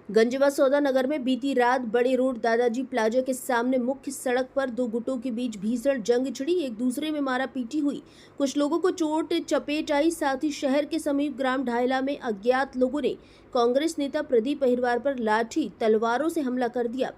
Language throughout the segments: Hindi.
गंजवा सौदा नगर में बीती रात बड़े रोड दादाजी प्लाजा के सामने मुख्य सड़क पर दो गुटों के बीच भीषण जंग छिड़ी। एक दूसरे में मारा पीटी हुई, कुछ लोगों को चोट चपेट आई। साथ ही शहर के समीप ग्राम ढायला में अज्ञात लोगों ने कांग्रेस नेता प्रदीप अहिरवार पर लाठी तलवारों से हमला कर दिया।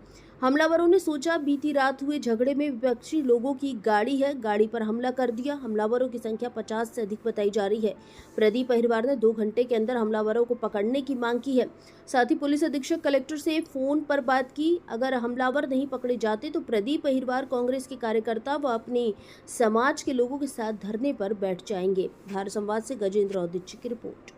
हमलावरों ने सोचा बीती रात हुए झगड़े में विपक्षी लोगों की गाड़ी है, गाड़ी पर हमला कर दिया। हमलावरों की संख्या 50 से अधिक बताई जा रही है। प्रदीप अहिरवार ने 2 घंटे के अंदर हमलावरों को पकड़ने की मांग की है। साथ ही पुलिस अधीक्षक कलेक्टर से फोन पर बात की। अगर हमलावर नहीं पकड़े जाते तो प्रदीप अहिरवार कांग्रेस के कार्यकर्ता व अपने समाज के लोगों के साथ धरने पर बैठ जाएंगे। धार संवाद से गजेंद्र औदिच्य की रिपोर्ट।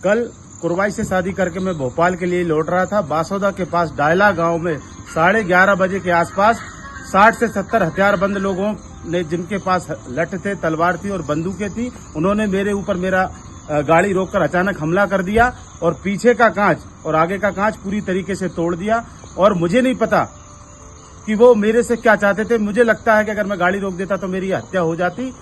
कल कुरवाई से शादी करके मैं भोपाल के लिए लौट रहा था। बासौदा के पास डायला गांव में 11:30 बजे के आसपास 60 से 70 हथियारबंद लोगों ने, जिनके पास लठ थे, तलवार थी और बंदूकें थी, उन्होंने मेरे ऊपर मेरा गाड़ी रोककर अचानक हमला कर दिया और पीछे का कांच और आगे का कांच पूरी तरीके से तोड़ दिया। और मुझे नहीं पता कि वो मेरे से क्या चाहते थे। मुझे लगता है कि अगर मैं गाड़ी रोक देता तो मेरी हत्या हो जाती।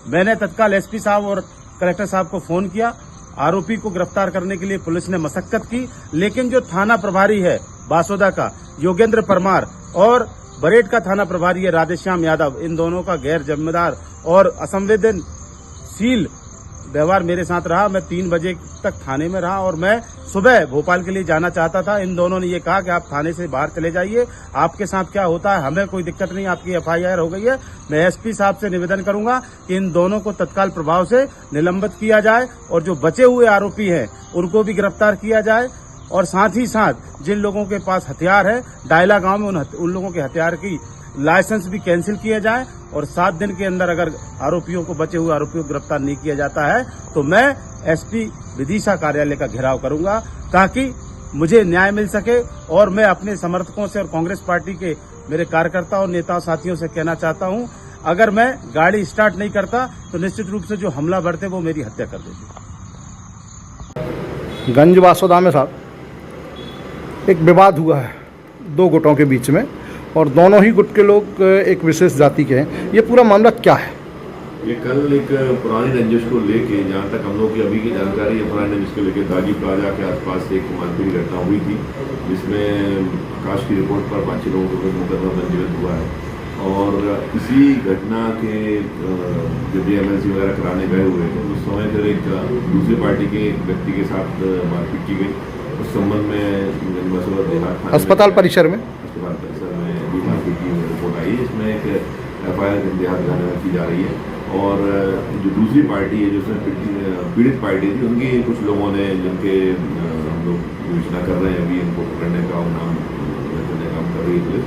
मैंने तत्काल एसपी साहब और कलेक्टर साहब को फोन किया। आरोपी को गिरफ्तार करने के लिए पुलिस ने मशक्कत की, लेकिन जो थाना प्रभारी है बासौदा का योगेंद्र परमार और बरेट का थाना प्रभारी है राधेश्याम यादव, इन दोनों का गैर जिम्मेदार और असंवेदनशील व्यवहार मेरे साथ रहा। मैं 3 बजे तक थाने में रहा और मैं सुबह भोपाल के लिए जाना चाहता था। इन दोनों ने ये कहा कि आप थाने से बाहर चले जाइए, आपके साथ क्या होता है हमें कोई दिक्कत नहीं, आपकी एफआईआर हो गई है। मैं एसपी साहब से निवेदन करूंगा कि इन दोनों को तत्काल प्रभाव से निलंबित किया जाए और जो बचे हुए आरोपी हैं उनको भी गिरफ्तार किया जाए। और साथ ही साथ जिन लोगों के पास हथियार है डायला गांव में उन लोगों के हथियार की लाइसेंस भी कैंसिल किए जाए और 7 दिन के अंदर अगर आरोपियों को, बचे हुए आरोपियों को गिरफ्तार नहीं किया जाता है तो मैं एसपी विदिशा कार्यालय का घेराव करूंगा ताकि मुझे न्याय मिल सके। और मैं अपने समर्थकों से और कांग्रेस पार्टी के मेरे कार्यकर्ताओं और नेताओं साथियों से कहना चाहता हूं, अगर मैं गाड़ी स्टार्ट नहीं करता तो निश्चित रूप से जो हमला बढ़ते वो मेरी हत्या कर देते। गंज बासौदा में साहब एक विवाद हुआ है 2 गुटों के बीच में और दोनों ही गुट के लोग एक विशेष जाति के हैं। ये पूरा मामला क्या है? ये कल एक पुरानी रंजिश को लेके, जहाँ तक हम लोग की अभी की जानकारी है, पुरानी रंजिश को लेके दाजी प्लाजा के आसपास एक मारपीट घटना हुई थी, जिसमें आकाश की रिपोर्ट पर 5 लोगों को मुकदमा पंजीबद्ध हुआ है। और इसी घटना के जब ये एमएलसी वगैरह कराने गए हुए थे उस समय फिर एक दूसरी पार्टी के व्यक्ति के साथ मारपीट की गई। उस संबंध में अस्पताल परिसर में भी मारपीट की रिपोर्ट आई है। इसमें एक एफआईआर देहात थाने में की जा रही है। और जो दूसरी पार्टी है, जिसमें पीड़ित पार्टी थी, उनके कुछ लोगों ने, जिनके हम लोग योजना कर रहे हैं अभी इनको पकड़ने का और नाम रखने का काम कर रही है पुलिस,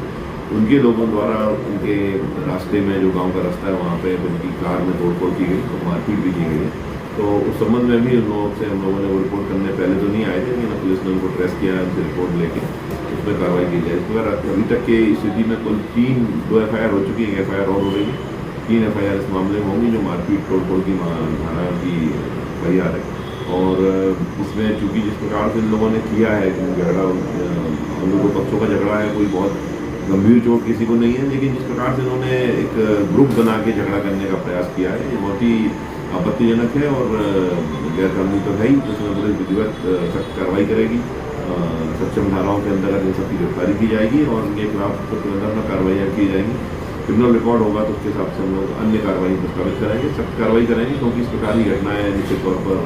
उनके लोगों द्वारा उनके रास्ते में, जो गांव का रास्ता है वहाँ पे उनकी कार में तोड़फोड़ की गई और मारपीट भी की गई है। तो उस संबंध में भी उन लोगों से हम लोगों ने वो रिपोर्ट करने पहले तो नहीं आए थे, लेकिन पुलिस ने उनको ट्रेस किया, उनसे रिपोर्ट लेके उसमें कार्रवाई की जाए। इस पर अभी तक की स्थिति में कुल 2 एफआईआर हो चुकी है, एफआईआर और हो रही है। 3 एफआईआर इस मामले में होंगी, जो मारपीट तोड़फोड़ की धारा की एफआईआर है। और इसमें चूंकि जिस प्रकार से इन लोगों ने किया है झगड़ा, हम लोगों पक्षों का झगड़ा है, कोई बहुत गंभीर चोट किसी को नहीं है, लेकिन जिस प्रकार से इन्होंने एक ग्रुप बना के झगड़ा करने का प्रयास किया है, ये बहुत ही आपत्तिजनक है और गैरकानूनी तो है ही। तो उसमें पुलिस विधिवत सख्त कार्रवाई करेगी, सक्षम धाराओं के अंतर्गत इन सबकी गिरफ्तारी की जाएगी और उनके खिलाफ तुरंत कार्रवाइयाँ की जाएंगी। क्रिमिनल रिकॉर्ड होगा तो उसके हिसाब से हम लोग अन्य कार्रवाई प्रस्तावित करेंगे, सख्त कार्रवाई करेंगे, क्योंकि इस प्रकार की घटनाएं निश्चित तौर पर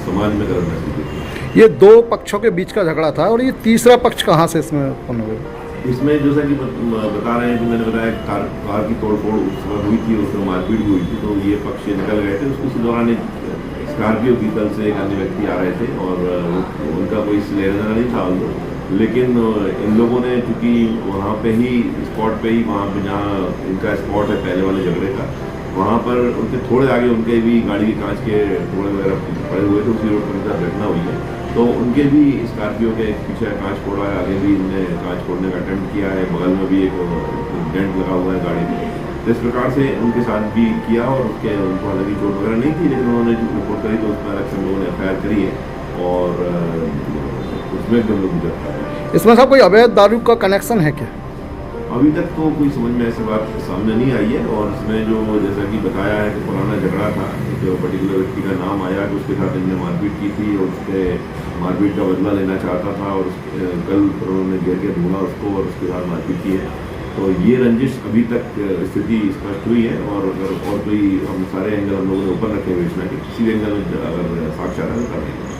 समाज में गलत महसूस होती है। ये 2 पक्षों के बीच का झगड़ा था और ये तीसरा पक्ष कहाँ से इसमें उत्पन्न हुआ? इसमें जैसा कि बता रहे हैं कि मैंने बताया कार की तोड़फोड़ उस समय हुई थी, उसमें मारपीट भी हुई थी, तो ये पक्ष निकल गए थे। उसी दौरान स्कॉर्पियो की तल से एक अन्य व्यक्ति आ रहे थे और उनका कोई लेना नहीं था, लेकिन इन लोगों ने चूँकि वहाँ पे ही स्पॉट पे ही, वहाँ पे जहाँ इनका स्पॉट है पहले वाले झगड़े का, वहाँ पर उनके थोड़े आगे उनके भी गाड़ी के कांच के टुकड़े वगैरह पड़े हुए थे। उसी रोड पर उनका घटना हुई है, तो उनके भी स्कॉर्पियो के पीछे कांच फोड़ा है, आगे भी इनने कांच फोड़ने का अटेम्प्ट किया है, बगल में भी एक डेंट लगा हुआ है गाड़ी में। तो इस प्रकार से उनके साथ भी किया और उनको हालांकि चोट वगैरह नहीं थी, लेकिन उन्होंने जो रिपोर्ट करी तो उसमें अलग से लोगों ने एफआईआर करी है और उसमें भी हम लोग गिरफ्तार हैं। इसमें साहब कोई अवैध दारू का कनेक्शन है क्या? अभी तक तो कोई समझ में ऐसी बात सामने नहीं आई है। और इसमें जो जैसा कि बताया है कि पुराना झगड़ा था, जो पर्टिकुलर व्यक्ति का नाम आया कि उसके साथ इनने मारपीट की थी और उसके मारपीट का बदला लेना चाहता था और कल उन्होंने घेर के ढूंढा उसको और उसके साथ मारपीट की है। तो ये रंजिश अभी तक स्थिति स्पष्ट हुई है। और अगर और कोई हम सारे एंगल हम लोगों ने ऊपर रखे हुए इसमें किसी भी एंगल में अगर साक्ष्य आधार कर देंगे।